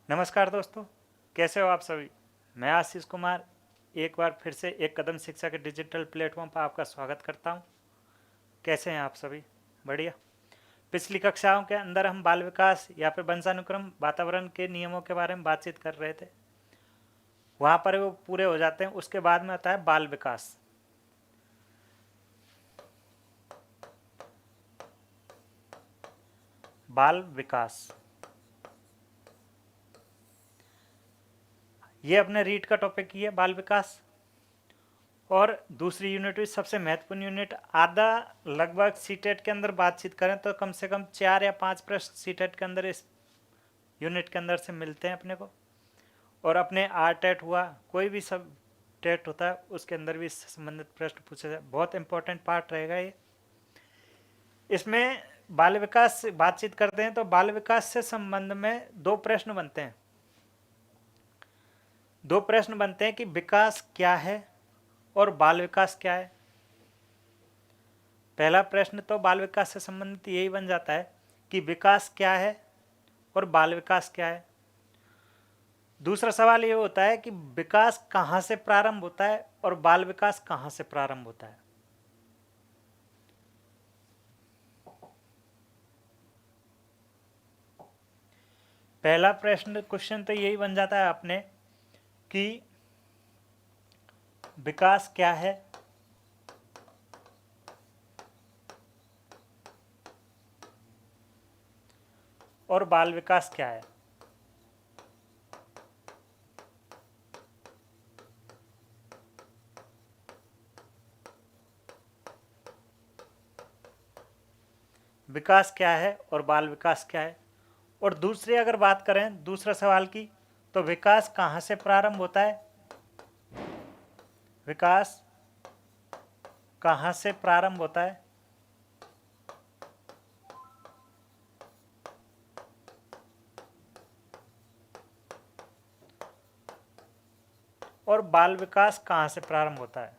नमस्कार दोस्तों, कैसे हो आप सभी। मैं आशीष कुमार एक बार फिर से एक कदम शिक्षा के डिजिटल प्लेटफॉर्म पर आपका स्वागत करता हूं। कैसे हैं आप सभी? बढ़िया। पिछली कक्षाओं के अंदर हम बाल विकास या फिर वंशानुक्रम वातावरण के नियमों के बारे में बातचीत कर रहे थे। वहाँ पर वो पूरे हो जाते हैं, उसके बाद में आता है बाल विकास। बाल विकास ये अपने रीड का टॉपिक ही है, बाल विकास। और दूसरी यूनिट भी सबसे महत्वपूर्ण यूनिट, आधा लगभग सीटेट के अंदर बातचीट करें तो कम से कम 4 या 5 प्रश्न सीटेट के अंदर इस यूनिट के अंदर से मिलते हैं अपने को। और अपने आर टेट हुआ, कोई भी सब टेट होता है उसके अंदर भी इससे संबंधित प्रश्न पूछे जाए। बहुत इंपॉर्टेंट पार्ट रहेगा ये। इसमें बाल विकास से बातचीत करते हैं तो बाल विकास से संबंध में दो प्रश्न बनते हैं। दो प्रश्न बनते हैं कि विकास क्या है और बाल विकास क्या है। पहला प्रश्न तो बाल विकास से संबंधित यही बन जाता है कि विकास क्या है और बाल विकास क्या है। दूसरा सवाल ये होता है कि विकास कहाँ से प्रारंभ होता है और बाल विकास कहाँ से प्रारंभ होता है। पहला प्रश्न क्वेश्चन तो यही बन जाता है अपने कि विकास क्या है और बाल विकास क्या है। विकास क्या है और बाल विकास क्या है। और दूसरी अगर बात करें दूसरा सवाल की, तो विकास कहाँ से प्रारंभ होता है, विकास कहाँ से प्रारंभ होता है और बाल विकास कहाँ से प्रारंभ होता है।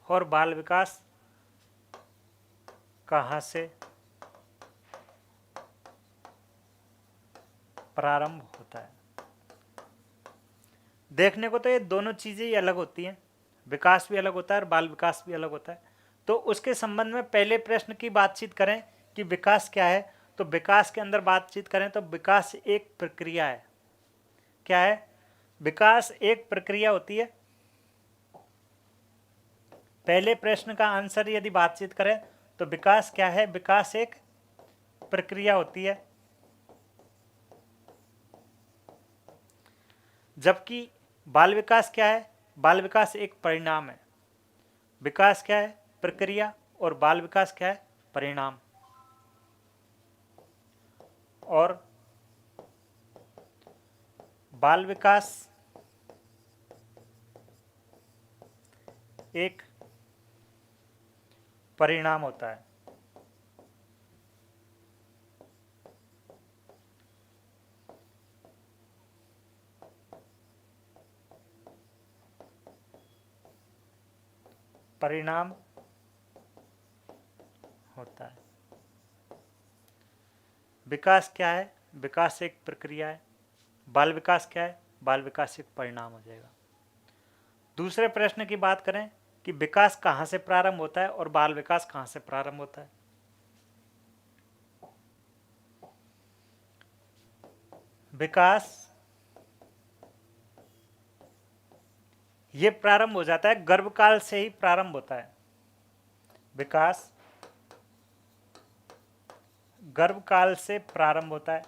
और बाल विकास कहाँ से प्रारंभ होता है। देखने को तो ये दोनों चीज़ें ही अलग होती हैं, विकास भी अलग होता है और बाल विकास भी अलग होता है। तो उसके संबंध में पहले प्रश्न की बातचीत करें कि विकास क्या है, तो विकास के अंदर बातचीत करें तो विकास एक प्रक्रिया है। क्या है? विकास एक प्रक्रिया होती है। पहले प्रश्न का आंसर यदि बातचीत करें तो विकास क्या है, विकास एक प्रक्रिया होती है। जबकि बाल विकास क्या है, बाल विकास एक परिणाम है। विकास क्या है, प्रक्रिया, और बाल विकास क्या है, परिणाम। और बाल विकास एक परिणाम होता है। परिणाम होता है। विकास क्या है, विकास एक प्रक्रिया है। बाल विकास क्या है, बाल विकास एक परिणाम हो जाएगा। दूसरे प्रश्न की बात करें कि विकास कहाँ से प्रारंभ होता है और बाल विकास कहाँ से प्रारंभ होता है। विकास ये प्रारंभ हो जाता है, गर्भकाल से ही प्रारंभ होता है। विकास गर्भकाल से प्रारंभ होता है।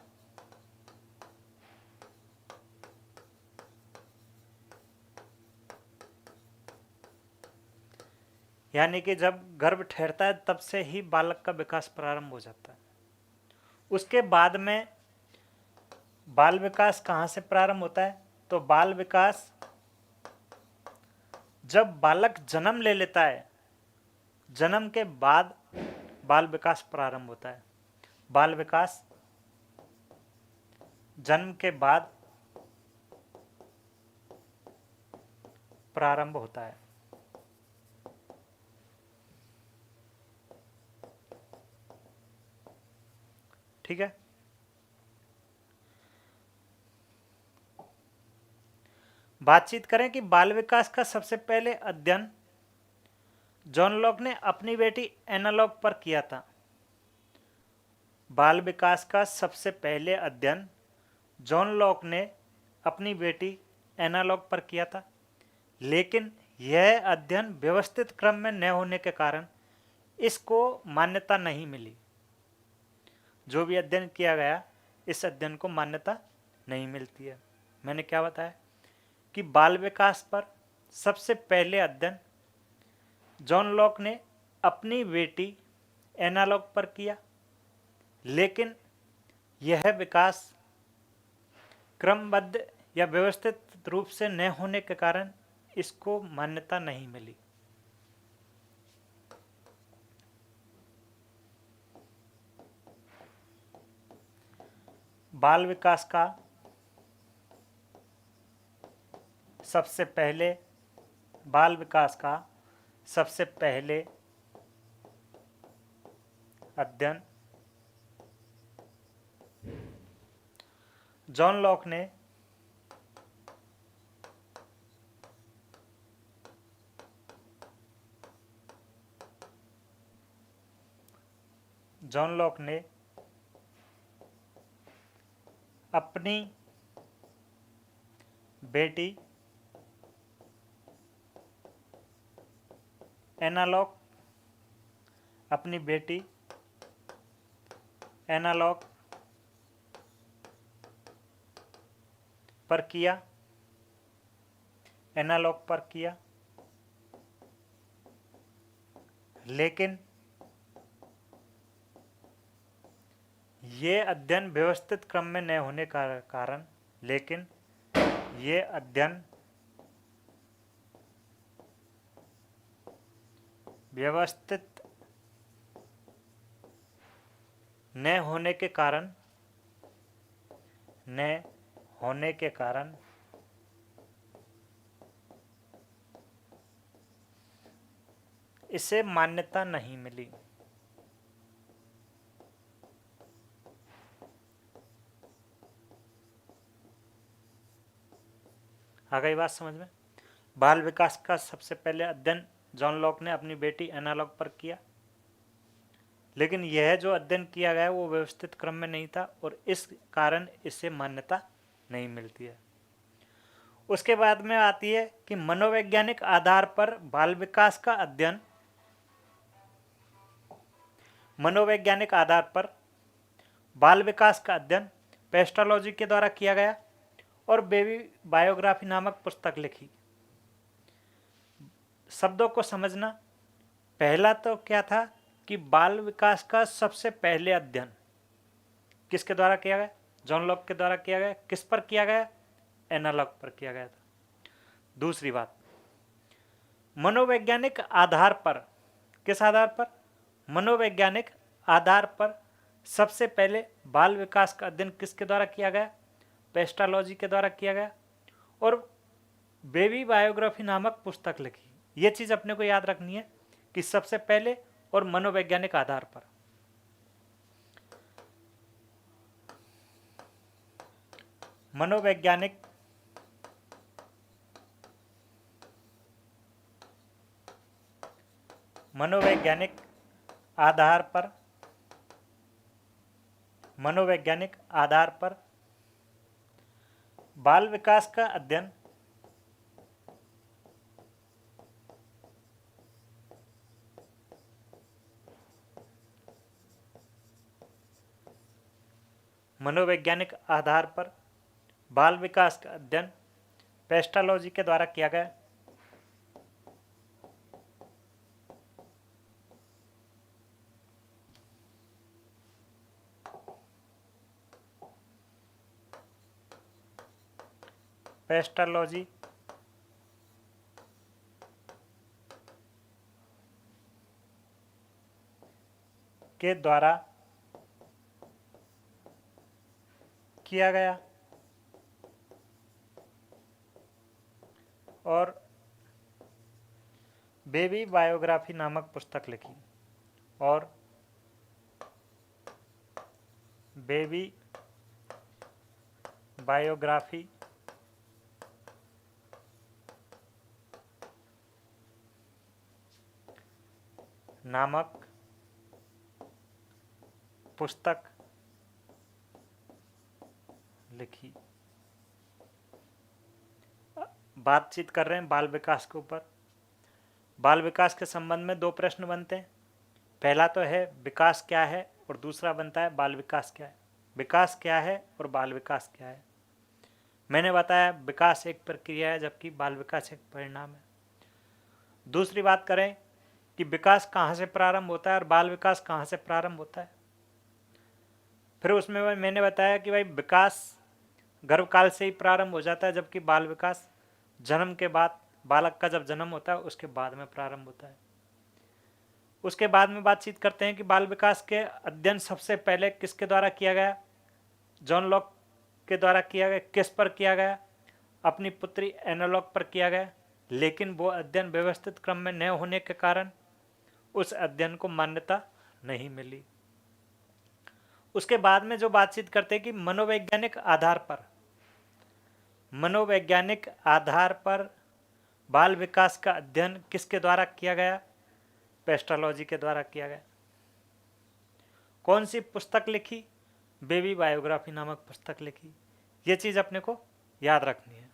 यानी कि जब गर्भ ठहरता है तब से ही बालक का विकास प्रारंभ हो जाता है। उसके बाद में बाल विकास कहाँ से प्रारंभ होता है, तो बाल विकास जब बालक जन्म ले लेता है, जन्म के बाद बाल विकास प्रारंभ होता है। बाल विकास जन्म के बाद प्रारंभ होता है। ठीक है। बातचीत करें कि बाल विकास का सबसे पहले अध्ययन जॉन लॉक ने अपनी बेटी एना लॉक पर किया था। बाल विकास का सबसे पहले अध्ययन जॉन लॉक ने अपनी बेटी एना लॉक पर किया था, लेकिन यह अध्ययन व्यवस्थित क्रम में न होने के कारण इसको मान्यता नहीं मिली। जो भी अध्ययन किया गया, इस अध्ययन को मान्यता नहीं मिलती है। मैंने क्या बताया कि बाल विकास पर सबसे पहले अध्ययन जॉन लॉक ने अपनी बेटी एना लॉक पर किया, लेकिन यह विकास क्रमबद्ध या व्यवस्थित रूप से न होने के कारण इसको मान्यता नहीं मिली। बाल विकास का सबसे पहले अध्ययन जॉन लॉक ने अपनी बेटी एना लॉक पर किया, लेकिन ये अध्ययन व्यवस्थित क्रम में न होने का कारण ये अध्ययन व्यवस्थित न होने के कारण इसे मान्यता नहीं मिली। आ गई बात समझ में? बाल विकास का सबसे पहले अध्ययन जॉन लॉक ने अपनी बेटी एना लॉक पर किया, लेकिन यह जो अध्ययन किया गया वो व्यवस्थित क्रम में नहीं था और इस कारण इसे मान्यता नहीं मिलती है। उसके बाद में आती है कि मनोवैज्ञानिक आधार पर बाल विकास का अध्ययन पेस्टोलॉजी के द्वारा किया गया और बेबी बायोग्राफी नामक पुस्तक लिखी। शब्दों को समझना, पहला तो क्या था कि बाल विकास का सबसे पहले अध्ययन किसके द्वारा किया गया? जॉन लॉक के द्वारा किया गया। किस पर किया गया? एना लॉक पर किया गया था। दूसरी बात, मनोवैज्ञानिक आधार पर, किस आधार पर? मनोवैज्ञानिक आधार पर सबसे पहले बाल विकास का अध्ययन किसके द्वारा किया गया? पेस्टोलॉजी के द्वारा किया गया और बेबी बायोग्राफी नामक पुस्तक लिखी। ये चीज अपने को याद रखनी है कि सबसे पहले और मनोवैज्ञानिक आधार पर। मनोवैज्ञानिक आधार पर बाल विकास का अध्ययन पेस्टोलॉजी के द्वारा किया गया। पेस्टोलॉजी के द्वारा किया गया और बेबी बायोग्राफी नामक पुस्तक लिखी और बेबी बायोग्राफी नामक पुस्तक लिखी। बातचीत कर रहे हैं बाल विकास के ऊपर। बाल विकास के संबंध में दो प्रश्न बनते हैं। पहला तो है विकास क्या है और दूसरा बनता है बाल विकास क्या है। विकास क्या है और बाल विकास क्या है। मैंने बताया विकास एक प्रक्रिया है जबकि बाल विकास एक परिणाम है। दूसरी बात करें कि विकास कहाँ से प्रारंभ होता है और बाल विकास कहाँ से प्रारंभ होता है। फिर उसमें मैंने बताया कि भाई विकास गर्भकाल से ही प्रारंभ हो जाता है जबकि बाल विकास जन्म के बाद, बालक का जब जन्म होता है उसके बाद में प्रारंभ होता है। उसके बाद में बातचीत करते हैं कि बाल विकास के अध्ययन सबसे पहले किसके द्वारा किया गया। जॉन लॉक के द्वारा किया गया। किस पर किया गया? अपनी पुत्री एना लॉक पर किया गया, लेकिन वो अध्ययन व्यवस्थित क्रम में न होने के कारण उस अध्ययन को मान्यता नहीं मिली। उसके बाद में जो बातचीत करते हैं कि मनोवैज्ञानिक आधार पर बाल विकास का अध्ययन किसके द्वारा किया गया? पेस्टोलॉजी के द्वारा किया गया। कौन सी पुस्तक लिखी? बेबी बायोग्राफी नामक पुस्तक लिखी। ये चीज अपने को याद रखनी है।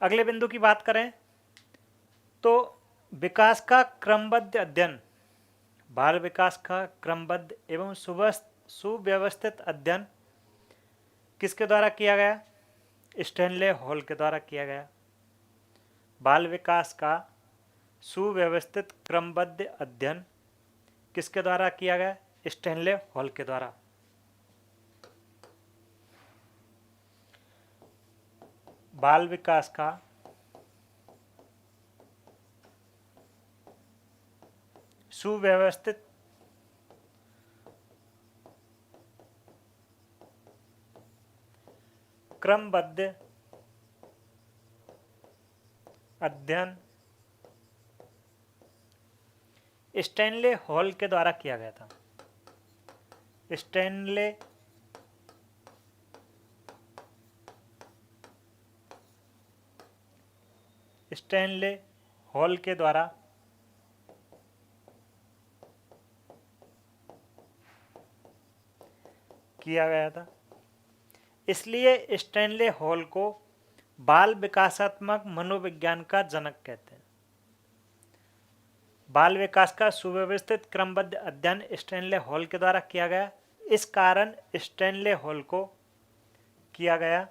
अगले बिंदु की बात करें तो विकास का क्रमबद्ध अध्ययन, बाल विकास का क्रमबद्ध एवं सुव्यवस्थित अध्ययन किसके द्वारा किया गया? स्टैनले हॉल के द्वारा किया गया। बाल विकास का सुव्यवस्थित क्रमबद्ध अध्ययन किसके द्वारा किया गया? स्टैनले हॉल के द्वारा। बाल विकास का सुव्यवस्थित क्रमबद्ध अध्ययन स्टैनले हॉल के द्वारा किया गया था। स्टैनले हॉल के द्वारा किया गया था। इसलिए स्टैनले हॉल को बाल विकासात्मक मनोविज्ञान का जनक कहते हैं। बाल विकास का सुव्यवस्थित क्रमबद्ध अध्ययन स्टैनले हॉल के द्वारा किया गया। इस कारण स्टैनले हॉल को किया गया।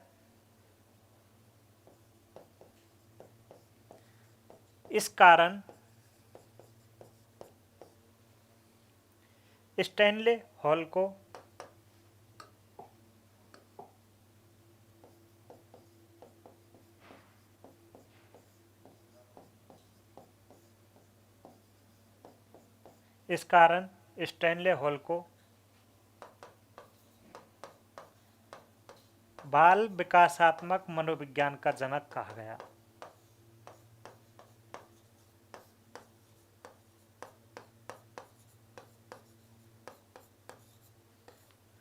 इस कारण स्टैनले हॉल को बाल विकासात्मक मनोविज्ञान का जनक कहा गया।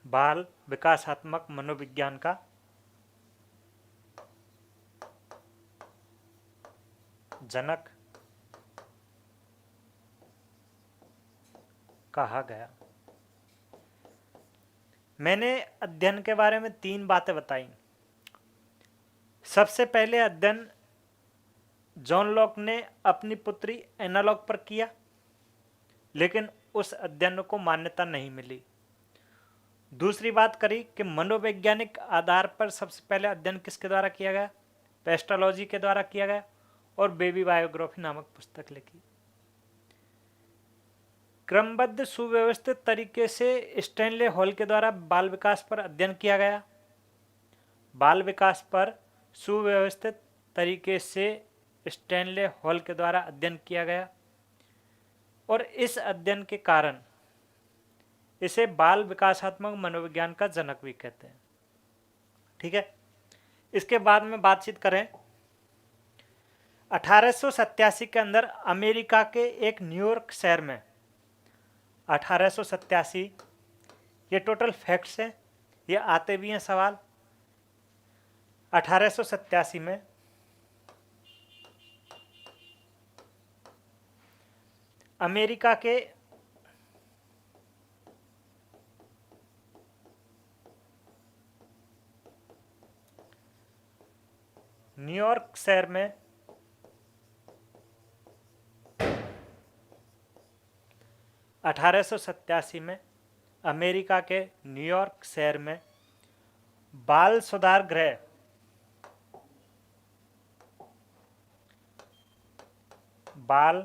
बाल विकासात्मक मनोविज्ञान का जनक कहा गया। मैंने अध्ययन के बारे में 3 बातें बताई। सबसे पहले अध्ययन जॉन लॉक ने अपनी पुत्री एना लॉक पर किया, लेकिन उस अध्ययन को मान्यता नहीं मिली। दूसरी बात करी कि मनोवैज्ञानिक आधार पर सबसे पहले अध्ययन किसके द्वारा किया गया? पेस्टोलॉजी के द्वारा किया गया और बेबी बायोग्राफी नामक पुस्तक लिखी। क्रमबद्ध सुव्यवस्थित तरीके से स्टैनले हॉल के द्वारा बाल विकास पर अध्ययन किया गया। बाल विकास पर सुव्यवस्थित तरीके से स्टैनले हॉल के द्वारा अध्ययन किया गया और इस अध्ययन के कारण इसे बाल विकासात्मक मनोविज्ञान का जनक भी कहते हैं। ठीक है। इसके बाद में बातचीत करें 1887 के अंदर अमेरिका के एक न्यूयॉर्क शहर में 1887, ये टोटल फैक्ट्स हैं, ये आते भी हैं सवाल। 1887 में अमेरिका के न्यूयॉर्क शहर में 1887 में अमेरिका के न्यूयॉर्क शहर में बाल सुधार गृह बाल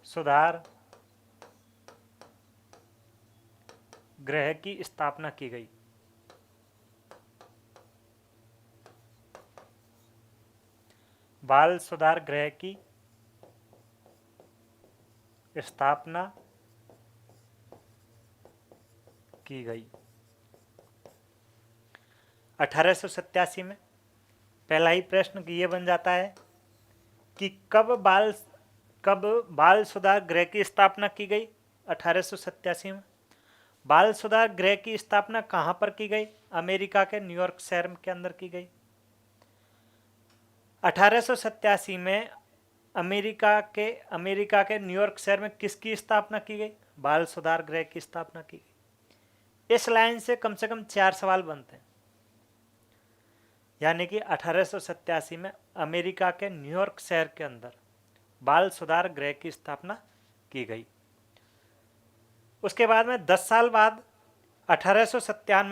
सुधार गृह की स्थापना की गई। बाल सुधार गृह की स्थापना की गई। 1887 में पहला ही प्रश्न ये बन जाता है कि कब बाल सुधार गृह की स्थापना की गई। 1887 में बाल सुधार गृह की स्थापना कहाँ पर की गई? अमेरिका के न्यूयॉर्क शहर के अंदर की गई। 1887 में अमेरिका के न्यूयॉर्क शहर में किसकी स्थापना की गई? बाल सुधार गृह की स्थापना की गई। इस लाइन से कम 4 सवाल बनते हैं। यानी कि 1887 में अमेरिका के न्यूयॉर्क शहर के अंदर बाल सुधार गृह की स्थापना की गई। उसके बाद में 10 साल बाद 1897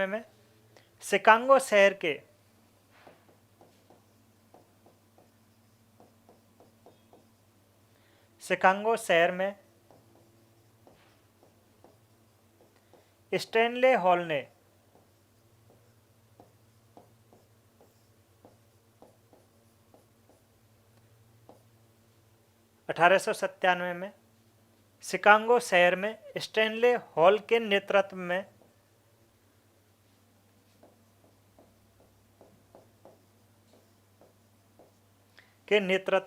में शिकागो शहर के में स्टैनले हॉल ने शिकागो शहर में स्टैनले हॉल के नेतृत्व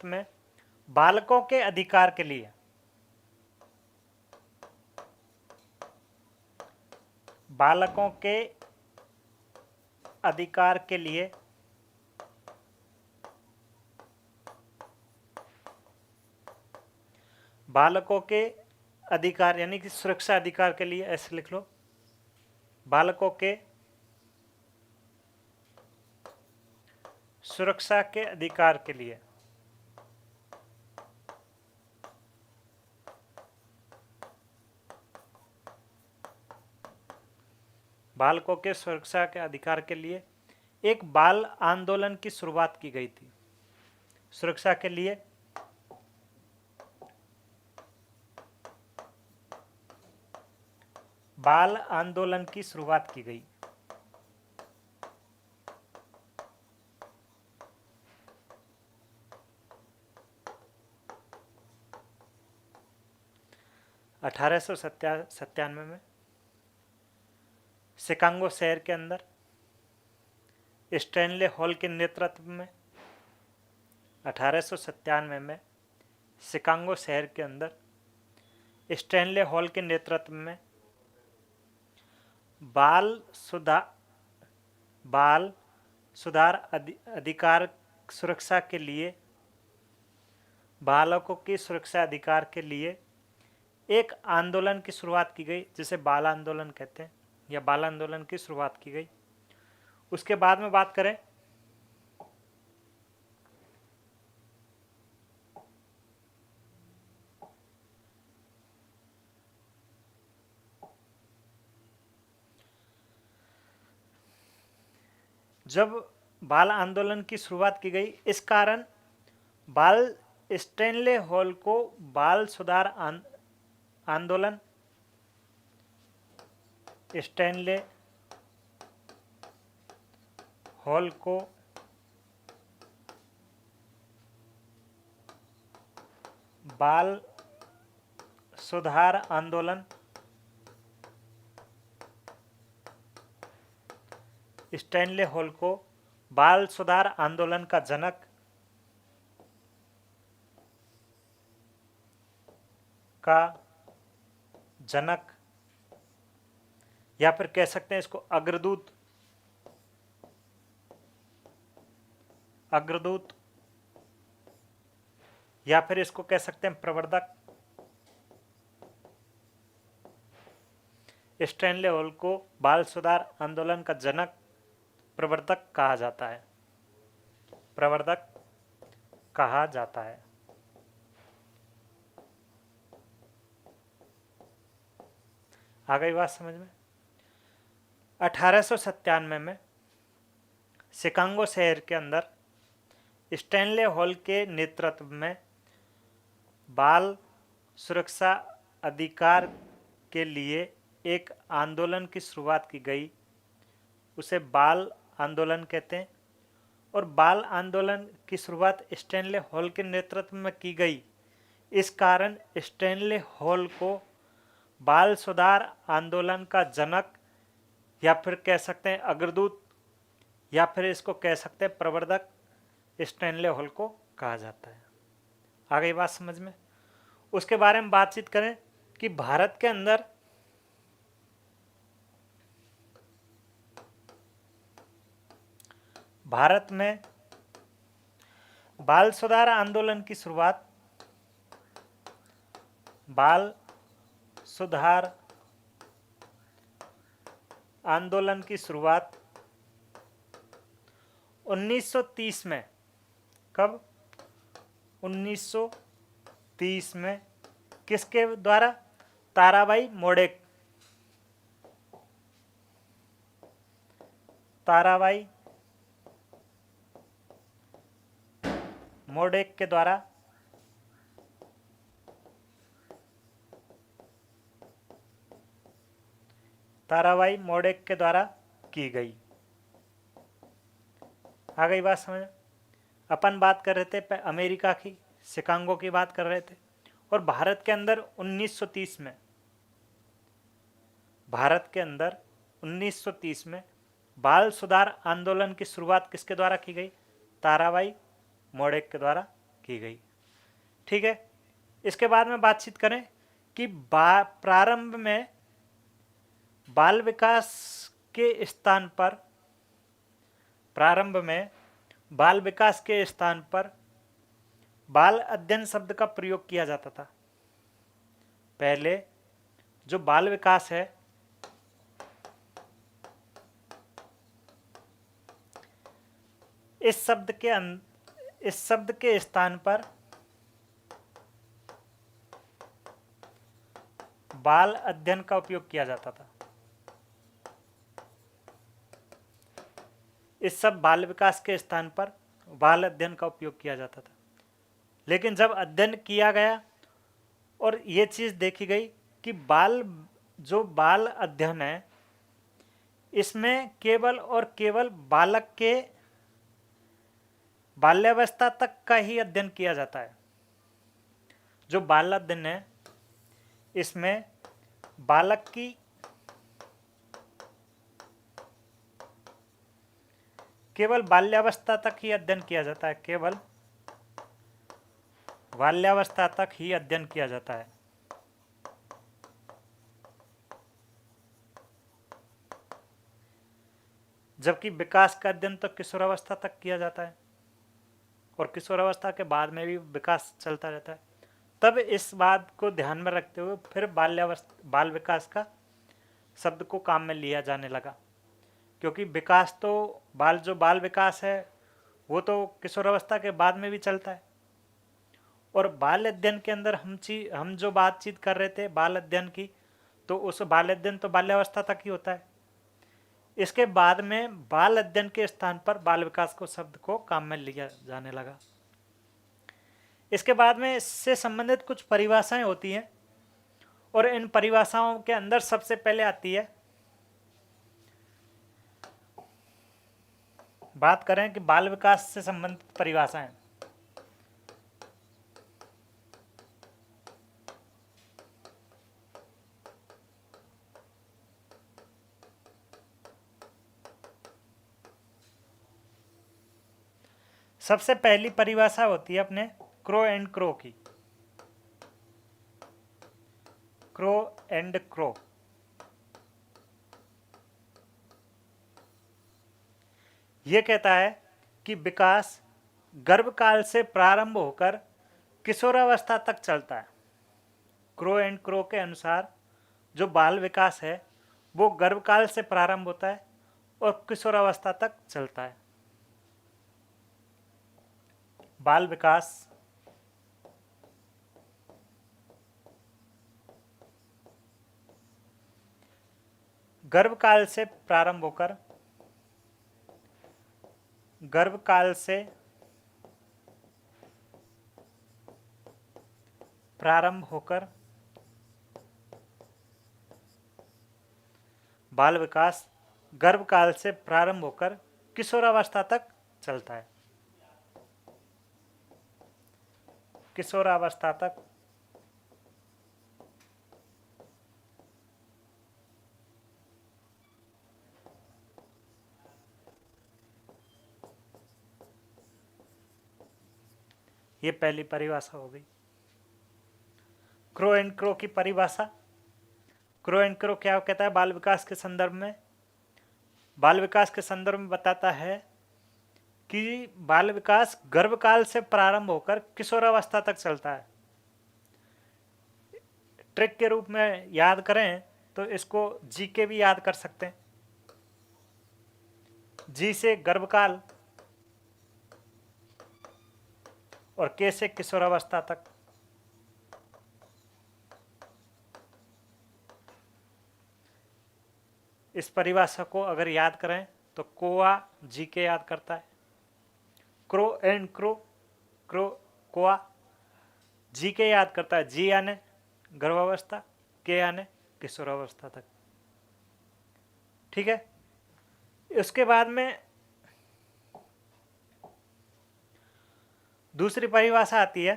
में बालकों के अधिकार के लिए बालकों के अधिकार के लिए बालकों के अधिकार यानी कि सुरक्षा अधिकार के लिए, ऐसे लिख लो, बालकों के सुरक्षा के अधिकार के लिए बालकों के सुरक्षा के अधिकार के लिए एक बाल आंदोलन की शुरुआत की गई थी। सुरक्षा के लिए बाल आंदोलन की शुरुआत की गई। अठारह सौ सत्तानवे में शिकागो शहर के अंदर स्टैनले हॉल के नेतृत्व में 1897 में शिकागो शहर के अंदर स्टैनले हॉल के नेतृत्व में बाल सुधार अधिकार सुरक्षा के लिए बालकों की सुरक्षा अधिकार के लिए एक आंदोलन की शुरुआत की गई, जिसे बाल आंदोलन कहते हैं, या बाल आंदोलन की शुरुआत की गई। उसके बाद में बात करें जब बाल आंदोलन की शुरुआत की गई, इस कारण स्टैनले हॉल को बाल सुधार आंदोलन स्टैनले हॉल को बाल सुधार आंदोलन स्टैनले हॉल को बाल सुधार आंदोलन का जनक का जनक, या फिर कह सकते हैं इसको अग्रदूत, अग्रदूत, या फिर इसको कह सकते हैं प्रवर्तक। स्टैनले हॉल को बाल सुधार आंदोलन का जनक, प्रवर्तक कहा जाता है, प्रवर्तक कहा जाता है। आ गई बात समझ में? 1897 में शिकागो शहर के अंदर स्टैनले हॉल के नेतृत्व में बाल सुरक्षा अधिकार के लिए एक आंदोलन की शुरुआत की गई। उसे बाल आंदोलन कहते हैं। और बाल आंदोलन की शुरुआत स्टैनले हॉल के नेतृत्व में की गई। इस कारण स्टैनले हॉल को बाल सुधार आंदोलन का जनक, या फिर कह सकते हैं अग्रदूत, या फिर इसको कह सकते हैं प्रवर्तक, स्टैनले हॉल को कहा जाता है। आ गई बात समझ में? उसके बारे में बातचीत करें कि भारत के अंदर भारत में बाल सुधार आंदोलन की शुरुआत, बाल सुधार आंदोलन की शुरुआत 1930 में, कब? 1930 में किसके द्वारा? ताराबाई मोडेक, ताराबाई मोडेक के द्वारा ताराबाई मोडेक के द्वारा की गई। आ गई बात समझ? अपन बात कर रहे थे अमेरिका की, शिकागो की बात कर रहे थे। और भारत के अंदर 1930 में, भारत के अंदर 1930 में बाल सुधार आंदोलन की शुरुआत किसके द्वारा की गई? ताराबाई मोडेक के द्वारा की गई। ठीक है। इसके बाद में बातचीत करें कि प्रारंभ में बाल विकास के स्थान पर, प्रारंभ में बाल विकास के स्थान पर बाल अध्ययन शब्द का प्रयोग किया जाता था। पहले जो बाल विकास है, इस शब्द के स्थान पर बाल अध्ययन का उपयोग किया जाता था। इस सब बाल विकास के स्थान पर बाल अध्ययन का उपयोग किया जाता था। लेकिन जब अध्ययन किया गया और ये चीज़ देखी गई कि जो बाल अध्ययन है, इसमें केवल और केवल बालक के बाल्यावस्था तक का ही अध्ययन किया जाता है। जो बाल अध्ययन है, इसमें बालक की केवल बाल्यावस्था तक ही अध्ययन किया जाता है, केवल बाल्यावस्था तक ही अध्ययन किया जाता है। जबकि विकास का अध्ययन तो किशोरावस्था तक किया जाता है, और किशोरावस्था के बाद में भी विकास चलता रहता है। तब इस बात को ध्यान में रखते हुए फिर बाल विकास का शब्द को काम में लिया जाने लगा, क्योंकि विकास तो जो बाल विकास है वो तो किशोरावस्था के बाद में भी चलता है। और बाल अध्ययन के अंदर हम जो बातचीत कर रहे थे बाल अध्ययन की, तो उस बाल अध्ययन तो बाल्यावस्था तक ही होता है। इसके बाद में बाल अध्ययन के स्थान पर बाल विकास को शब्द को काम में लिया जाने लगा। इसके बाद में इससे संबंधित कुछ परिभाषाएं होती हैं, और इन परिभाषाओं के अंदर सबसे पहले आती है, बात करें कि बाल विकास से संबंधित परिभाषाएं। सबसे पहली परिभाषा होती है अपने क्रो एंड क्रो की। Crow and crow. यह कहता है कि विकास गर्भकाल से प्रारंभ होकर किशोरावस्था तक चलता है। क्रो एंड क्रो के अनुसार जो बाल विकास है वो गर्भकाल से प्रारंभ होता है और किशोरावस्था तक चलता है। बाल विकास गर्भकाल से प्रारंभ होकर बाल विकास गर्भकाल से प्रारंभ होकर किशोरावस्था तक चलता है। किशोरावस्था तक ये पहली परिभाषा हो गई। क्रो एंड क्रो की परिभाषा। क्रो एंड क्रो क्या कहता है बाल विकास के संदर्भ में? बाल विकास के संदर्भ में बताता है कि बाल विकास गर्भकाल से प्रारंभ होकर किशोरावस्था तक चलता है। ट्रिक के रूप में याद करें तो इसको जी के भी याद कर सकते हैं। जी से गर्भकाल और के से किशोरावस्था तक। इस परिभाषा को अगर याद करें तो कोआ जी के याद करता है। क्रो एंड क्रो, क्रो कोआ जी के याद करता है। जी यानी गर्भावस्था, के यानी किशोरावस्था तक। ठीक है। उसके बाद में दूसरी परिभाषा आती है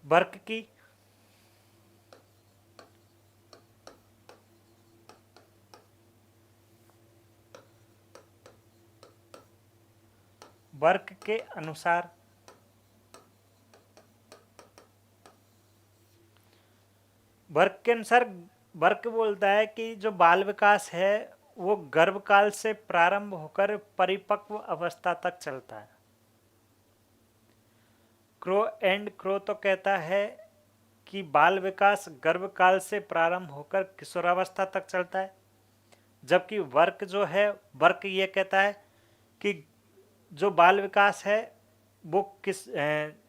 बर्क की। वर्क के अनुसार वर्क बोलता है कि जो बाल विकास है वो गर्भकाल से प्रारंभ होकर परिपक्व अवस्था तक चलता है। क्रो एंड क्रो तो कहता है कि बाल विकास गर्भकाल से प्रारंभ होकर किशोरावस्था तक चलता है, जबकि वर्क जो है वर्क ये कहता है कि जो बाल विकास है वो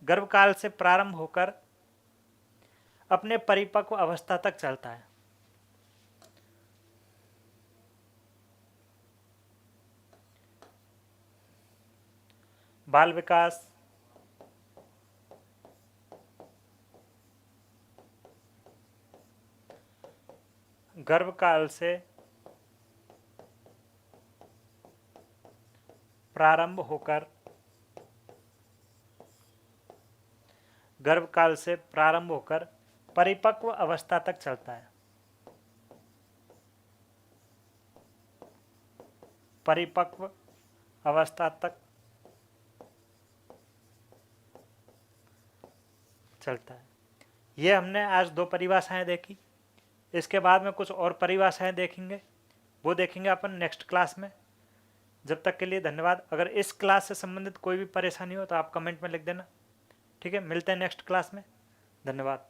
गर्भकाल से प्रारंभ होकर अपने परिपक्व अवस्था तक चलता है। बाल विकास गर्भकाल से प्रारंभ होकर परिपक्व अवस्था तक चलता है। परिपक्व अवस्था तक चलता है। ये हमने आज 2 परिभाषाएं देखी। इसके बाद में कुछ और परिभाषाएं देखेंगे, वो देखेंगे अपन नेक्स्ट क्लास में। जब तक के लिए धन्यवाद। अगर इस क्लास से संबंधित कोई भी परेशानी हो तो आप कमेंट में लिख देना। ठीक है, मिलते हैं नेक्स्ट क्लास में। धन्यवाद।